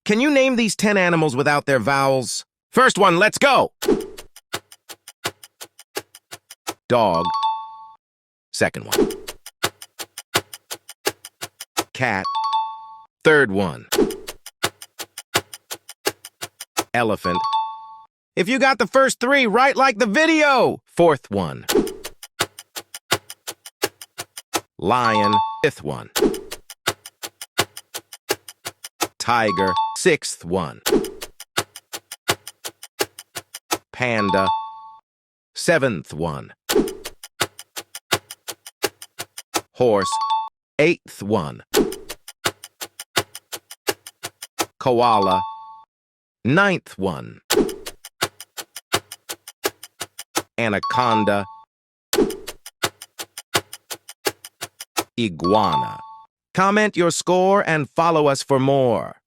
Can you name these 10 animals without their vowels? First one, let's go! Dog. Second one. Cat. Third one. Elephant. If you got the first three, write like the video! Fourth one. Lion. Fifth one. Tiger. Sixth one. Panda. Seventh one. Horse. Eighth one. Koala. Ninth one. Anaconda. Iguana. Comment your score and follow us for more.